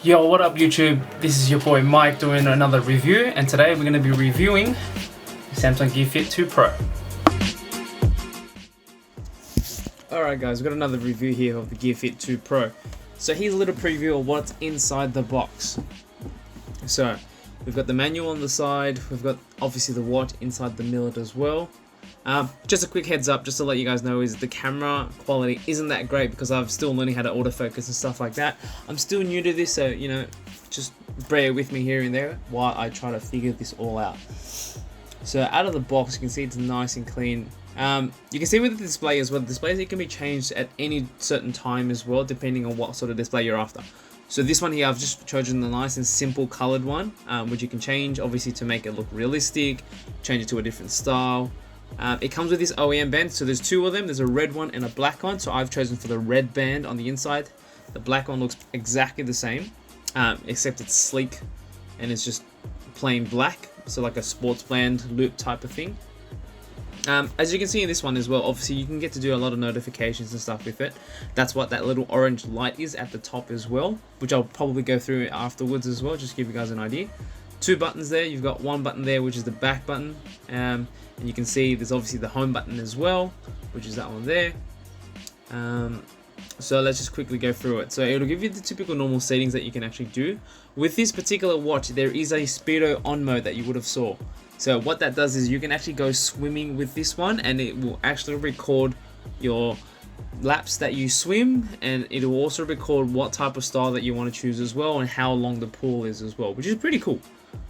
Yo, what up YouTube? This is your boy Mike doing another review, and today we're going to be reviewing the Samsung Gear Fit 2 Pro. Alright guys, we've got another review here of the Gear Fit 2 Pro. So here's a little preview of what's inside the box. So we've got the manual on the side, we've got obviously the watch inside the millet as well. Just a quick heads up, just to let you guys know, is the camera quality isn't that great because I'm still learning how to autofocus and stuff like that. I'm still new to this, so you know, just bear with me here and there while I try to figure this all out. So out of the box, you can see it's nice and clean. You can see with the display as well, the displays, it can be changed at any certain time as well, depending on what sort of display you're after. So this one here, I've just chosen the nice and simple colored one, which you can change obviously to make it look realistic, change it to a different style. It comes with this OEM band, so there's two of them. There's a red one and a black one, so I've chosen for the red band on the inside. The black one looks exactly the same, except it's sleek and it's just plain black, so like a sports band loop type of thing. As you can see in this one as well, obviously you can get to do a lot of notifications and stuff with it. That's what that little orange light is at the top as well, which I'll probably go through afterwards as well, just to give you guys an idea. Two buttons there. You've got one button there, which is the back button, and you can see there's obviously the home button as well, which is that one there. So let's just quickly go through it. So it'll give you the typical normal settings that you can actually do. With this particular watch, there is a speedo on mode that you would have saw. So what that does is you can actually go swimming with this one, and it will actually record your laps that you swim, and it will also record what type of style that you want to choose as well, and how long the pool is as well, which is pretty cool,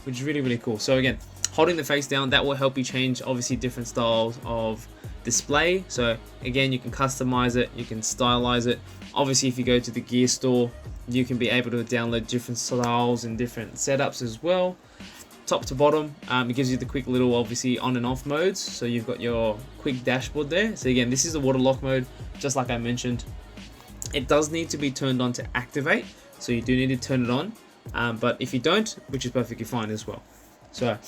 which is really cool. So again, holding the face down, that will help you change obviously different styles of display. So again, you can customize it, you can stylize it. Obviously if you go to the gear store, you can be able to download different styles and different setups as well. Top to bottom, it gives you the quick little obviously on and off modes. So you've got your quick dashboard there. So again, this is the water lock mode, just like I mentioned. It does need to be turned on to activate, so you do need to turn it on, but if you don't, which is perfectly fine as well. So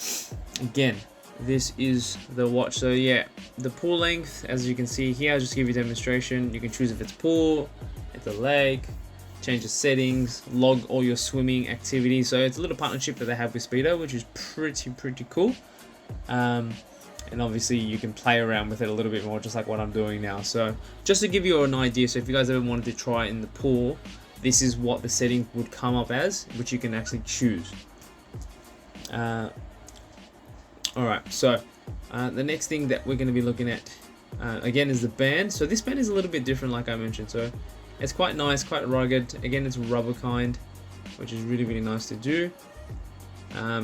again, this is the watch. So yeah, the pull length, as you can see here, I'll just give you a demonstration. You can choose if it's pull, at the leg, change the settings, log all your swimming activities. So it's a little partnership that they have with Speedo, which is pretty cool. And obviously you can play around with it a little bit more, just like what I'm doing now. So just to give you an idea, so if you guys ever wanted to try it in the pool, this is what the setting would come up as, which you can actually choose. Alright, so the next thing that we're going to be looking at again is the band. So this band is a little bit different, like I mentioned. So it's quite nice, quite rugged. Again, it's rubber kind, which is really nice to do.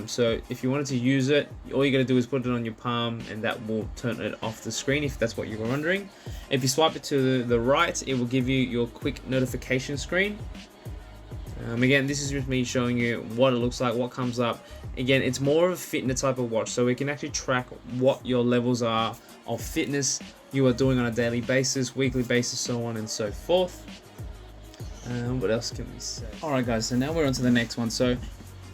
So if you wanted to use it, all you got to do is put it on your palm, and that will turn it off the screen, if that's what you were wondering. If you swipe it to the right, it will give you your quick notification screen. Again, this is just me showing you what it looks like, what comes up. Again, it's more of a fitness type of watch, so we can actually track what your levels are of fitness you are doing on a daily basis, weekly basis, so on and so forth. What else can we say? Alright guys, so now we're on to the next one. So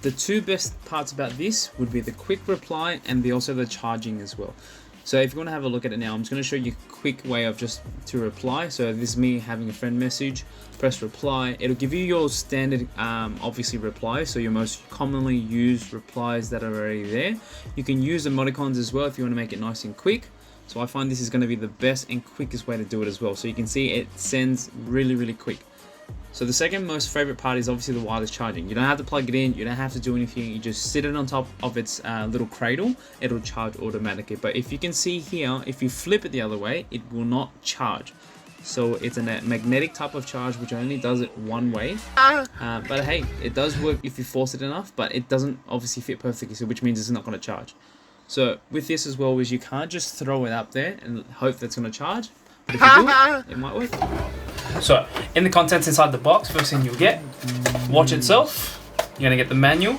the two best parts about this would be the quick reply and also the charging as well. So if you want to have a look at it now, I'm just going to show you a quick way of just to reply. So this is me having a friend message, press reply. It'll give you your standard obviously replies, so your most commonly used replies that are already there. You can use emoticons as well if you want to make it nice and quick. So I find this is going to be the best and quickest way to do it as well. So you can see it sends really quick. So the second most favorite part is obviously the wireless charging. You don't have to plug it in, you don't have to do anything, you just sit it on top of its little cradle, it'll charge automatically. But if you can see here, if you flip it the other way, it will not charge. So it's a magnetic type of charge, which only does it one way. But hey, it does work if you force it enough, but it doesn't obviously fit perfectly, so which means it's not going to charge. So with this as well, is you can't just throw it up there and hope that's going to charge. But if you do it might work. So in the contents inside the box, first thing you'll get, watch itself, you're going to get the manual,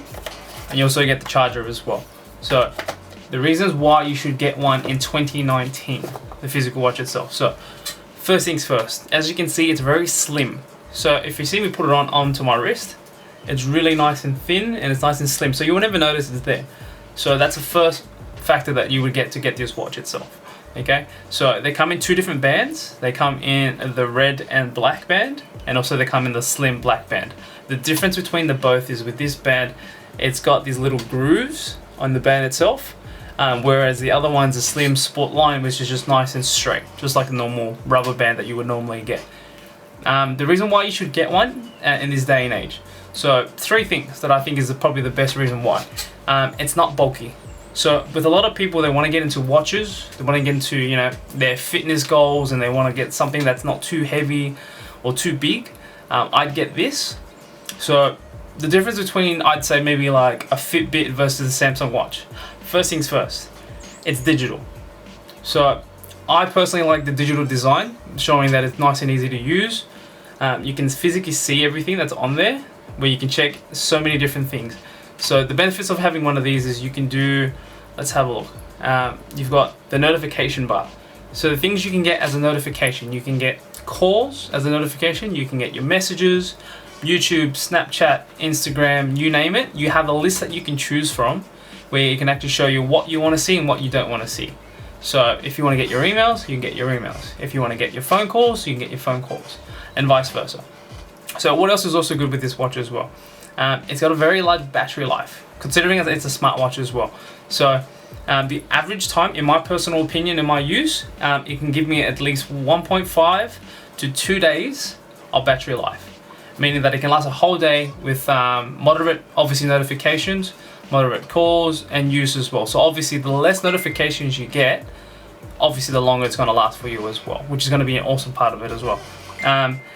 and you also get the charger as well. So the reasons why you should get one in 2019, the physical watch itself. So first things first, as you can see, it's very slim. So if you see me put it onto my wrist, it's really nice and thin, and it's nice and slim, so you will never notice it's there. So that's the first factor that you would get to get this watch itself. Okay, so they come in two different bands. They come in the red and black band, and also they come in the slim black band. The difference between the both is with this band, it's got these little grooves on the band itself, whereas the other one's a slim sport line, which is just nice and straight, just like a normal rubber band that you would normally get. The reason why you should get one in this day and age. So 3 things that I think is probably the best reason why. It's not bulky. So with a lot of people, they want to get into watches, they want to get into, you know, their fitness goals, and they want to get something that's not too heavy or too big. I'd get this. So the difference between, I'd say, maybe like a Fitbit versus a Samsung watch. First things first, it's digital. So I personally like the digital design, showing that it's nice and easy to use. You can physically see everything that's on there, where you can check so many different things. So the benefits of having one of these is you can do, let's have a look. You've got the notification bar. So the things you can get as a notification, you can get calls as a notification, you can get your messages, YouTube, Snapchat, Instagram, you name it. You have a list that you can choose from, where you can actually show you what you want to see and what you don't want to see. So if you want to get your emails, you can get your emails. If you want to get your phone calls, you can get your phone calls, and vice versa. So what else is also good with this watch as well? It's got a very large battery life, considering it's a smartwatch as well. So the average time, in my personal opinion, in my use, it can give me at least 1.5 to 2 days of battery life, meaning that it can last a whole day with moderate, obviously, notifications, moderate calls, and use as well. So obviously the less notifications you get, obviously the longer it's going to last for you as well, which is going to be an awesome part of it as well.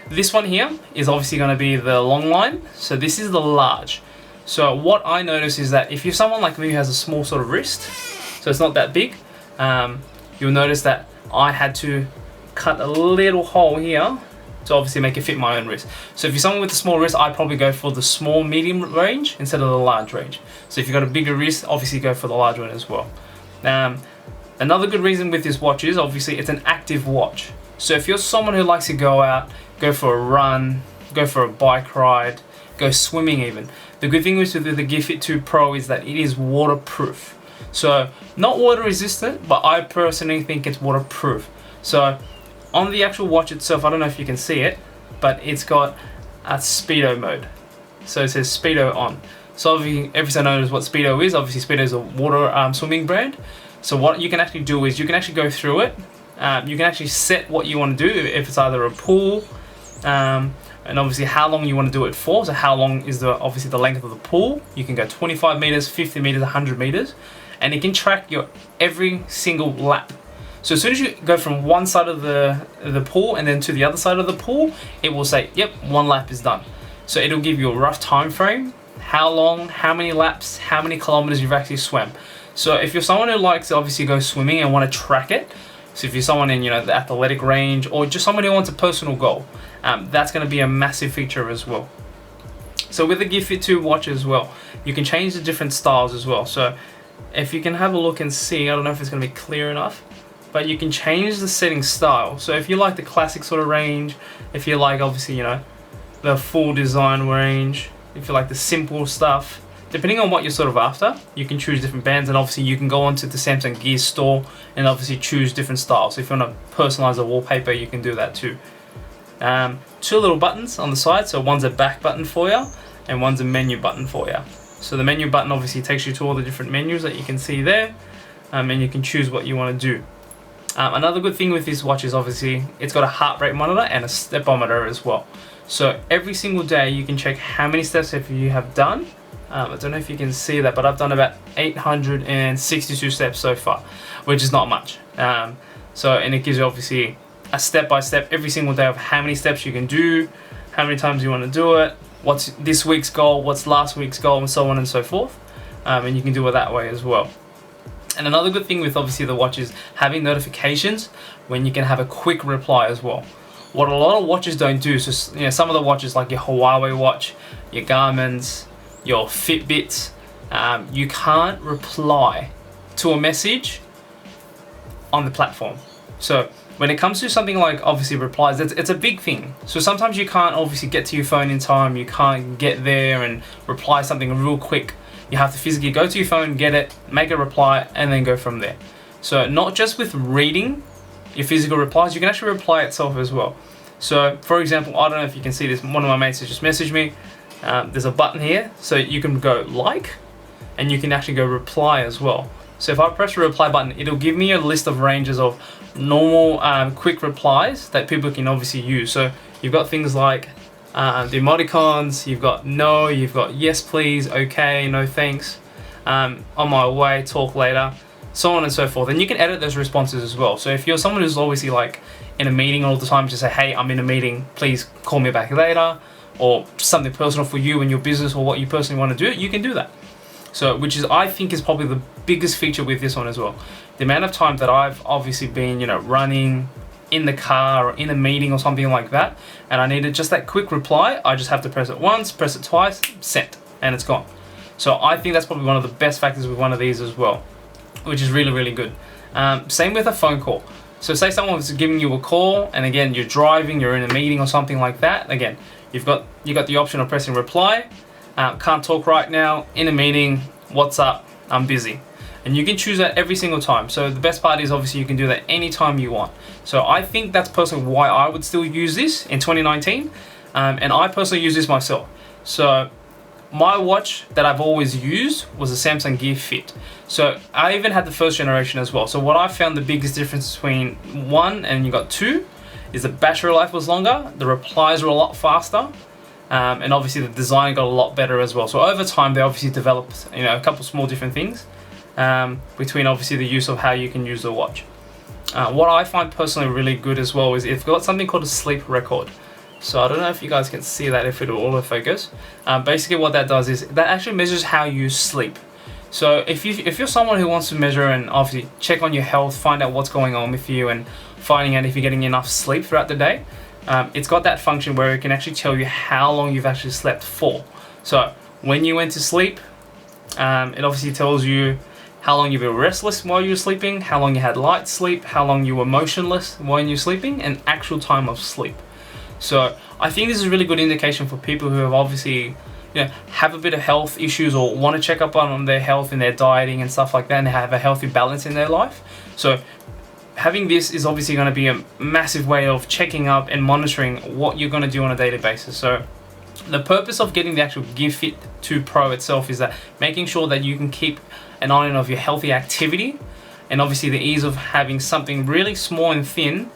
This one here is obviously going to be the long line, so this is the large. So what I notice is that if you're someone like me who has a small sort of wrist, so it's not that big, you'll notice that I had to cut a little hole here to obviously make it fit my own wrist. So if you're someone with a small wrist, I'd probably go for the small medium range instead of the large range. So if you've got a bigger wrist, obviously go for the large one as well. Another good reason with this watch is obviously it's an active watch. So if you're someone who likes to go out, go for a run, go for a bike ride, go swimming even, the good thing with the Gear Fit 2 Pro is that it is waterproof. So not water resistant, but I personally think it's waterproof. So on the actual watch itself, I don't know if you can see it, but it's got a speedo mode. So it says speedo on. So everyone knows what speedo is. Obviously speedo is a water swimming brand. So what you can actually do is you can actually go through it. You can actually set what you want to do, if it's either a pool, and obviously how long you want to do it for. So how long is obviously the length of the pool. You can go 25 meters, 50 meters, 100 meters, and it can track your every single lap. So as soon as you go from one side of the pool and then to the other side of the pool, it will say, yep, 1 lap is done. So it'll give you a rough time frame, how long, how many laps, how many kilometers you've actually swam. So if you're someone who likes to obviously go swimming and want to track it, so if you're someone in, you know, the athletic range, or just someone who wants a personal goal, that's going to be a massive feature as well. So with the Gear Fit 2 watch as well, you can change the different styles as well. So if you can have a look and see, I don't know if it's going to be clear enough, but you can change the setting style. So if you like the classic sort of range, if you like obviously, you know, the full design range, if you like the simple stuff, depending on what you're sort of after, you can choose different bands, and obviously you can go onto the Samsung Gear store and obviously choose different styles. So if you want to personalize the wallpaper, you can do that too. 2 little buttons on the side, so one's a back button for you and one's a menu button for you. So the menu button obviously takes you to all the different menus that you can see there, and you can choose what you want to do. Another good thing with this watch is obviously it's got a heart rate monitor and a stepometer as well. So every single day you can check how many steps you have done. I don't know if you can see that, but I've done about 862 steps so far, which is not much. And it gives you obviously a step-by-step every single day of how many steps you can do, how many times you want to do it, what's this week's goal, what's last week's goal, and so on and so forth. And you can do it that way as well. And another good thing with obviously the watch is having notifications when you can have a quick reply as well. What a lot of watches don't do, so you know, some of the watches like your Huawei watch, your Garmin's, your Fitbits, you can't reply to a message on the platform. So when it comes to something like obviously replies, it's a big thing. So sometimes you can't obviously get to your phone in time, you can't get there and reply something real quick. You have to physically go to your phone, get it, make a reply, and then go from there. So not just with reading your physical replies, you can actually reply itself as well. So for example, I don't know if you can see this, one of my mates has just messaged me, there's a button here, so you can go like, and you can actually go reply as well. So if I press the reply button, it'll give me a list of ranges of normal quick replies that people can obviously use. So you've got things like the emoticons, you've got no, you've got yes please, okay, no thanks, on my way, talk later, so on and so forth. And you can edit those responses as well. So if you're someone who's obviously like in a meeting all the time, just say, hey, I'm in a meeting, please call me back later, or something personal for you and your business or what you personally want to do, you can do that. So, which is, I think, is probably the biggest feature with this one as well. The amount of time that I've obviously been, you know, running in the car or in a meeting or something like that, and I needed just that quick reply, I just have to press it once, press it twice, send, and it's gone. So I think that's probably one of the best factors with one of these as well, which is really, really good. Same with a phone call. So say someone was giving you a call, and again, you're driving, you're in a meeting or something like that. Again, you got the option of pressing reply. Can't talk right now, in a meeting, what's up, I'm busy. And you can choose that every single time. So the best part is obviously you can do that anytime you want. So I think that's personally why I would still use this in 2019. And I personally use this myself. So my watch that I've always used was a Samsung Gear Fit. So I even had the first generation as well. So what I found the biggest difference between 1 and you got 2 is the battery life was longer, the replies were a lot faster, and obviously the design got a lot better as well. So over time they obviously developed, you know, a couple small different things between obviously the use of how you can use the watch. What I find personally really good as well is it's got something called a sleep record. So I don't know if you guys can see that, if it'll autofocus. Basically what that does is that actually measures how you sleep. So if you're someone who wants to measure and obviously check on your health, find out what's going on with you and finding out if you're getting enough sleep throughout the day, it's got that function where it can actually tell you how long you've actually slept for. So when you went to sleep, it obviously tells you how long you were restless while you were sleeping, how long you had light sleep, how long you were motionless while you were sleeping, and actual time of sleep. So I think this is a really good indication for people who have obviously, you know, have a bit of health issues or want to check up on their health and their dieting and stuff like that, and have a healthy balance in their life. So having this is obviously going to be a massive way of checking up and monitoring what you're going to do on a daily basis. So the purpose of getting the actual Gear Fit 2 Pro itself is that making sure that you can keep an eye on of your healthy activity, and obviously the ease of having something really small and thin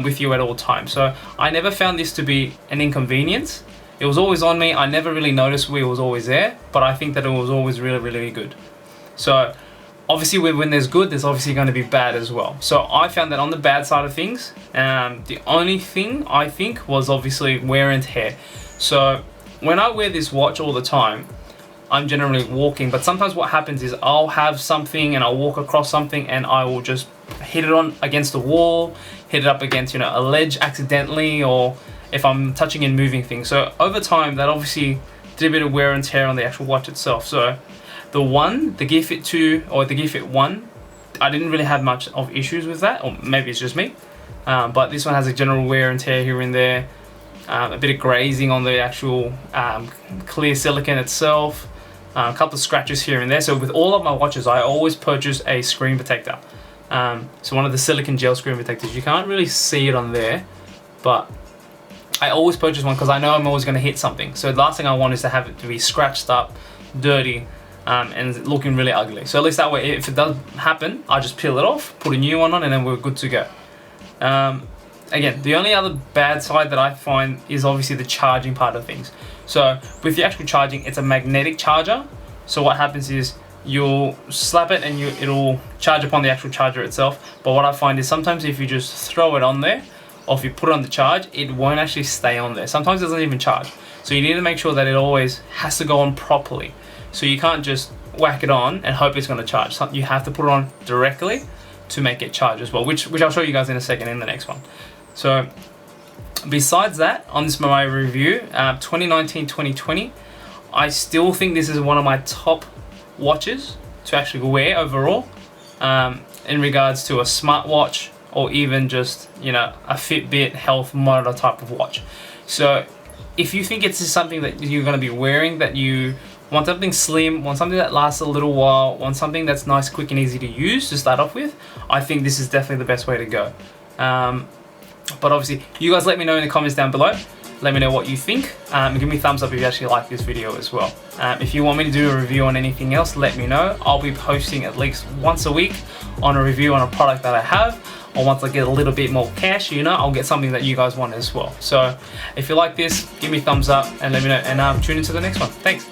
with you at all times. So I never found this to be an inconvenience. It was always on me. I never really noticed where it was always there, but I think that it was always really, really good. So obviously when there's good, there's obviously going to be bad as well. So I found that on the bad side of things, the only thing I think was obviously wear and tear. So when I wear this watch all the time, I'm generally walking, but sometimes what happens is I'll have something and I'll walk across something and I will just hit it on against the wall, hit it up against, you know, a ledge accidentally, or if I'm touching and moving things. So over time that obviously did a bit of wear and tear on the actual watch itself. So the Gear Fit 2 or the Gear Fit 1, I didn't really have much of issues with that, or maybe it's just me. But this one has a general wear and tear here and there, a bit of grazing on the actual clear silicone itself, a couple of scratches here and there. So with all of my watches, I always purchase a screen protector. So one of the silicone gel screen protectors. You can't really see it on there, but I always purchase one because I know I'm always going to hit something. So the last thing I want is to have it to be scratched up, dirty, and looking really ugly. So at least that way, if it does happen, I just peel it off, put a new one on, and then we're good to go. Again, the only other bad side that I find is obviously the charging part of things. So with the actual charging, it's a magnetic charger. So what happens is you'll slap it and it'll charge upon the actual charger itself. But what I find is sometimes if you just throw it on there, or if you put it on the charge, it won't actually stay on there. Sometimes it doesn't even charge. So you need to make sure that it always has to go on properly. So you can't just whack it on and hope it's going to charge. You have to put it on directly to make it charge as well, which I'll show you guys in a second in the next one. So besides that, on this my review, 2019-2020, I still think this is one of my top watches to actually wear overall, in regards to a smartwatch or even just, you know, a Fitbit health monitor type of watch. So if you think it's something that you're going to be wearing, that you want something slim, want something that lasts a little while, want something that's nice, quick and easy to use to start off with, I think this is definitely the best way to go. But obviously, you guys let me know in the comments down below. Let me know what you think. Give me a thumbs up if you actually like this video as well. If you want me to do a review on anything else, let me know. I'll be posting at least once a week on a review on a product that I have, or once I get a little bit more cash, you know, I'll get something that you guys want as well. So if you like this, give me a thumbs up and let me know, and tune into the next one. Thanks.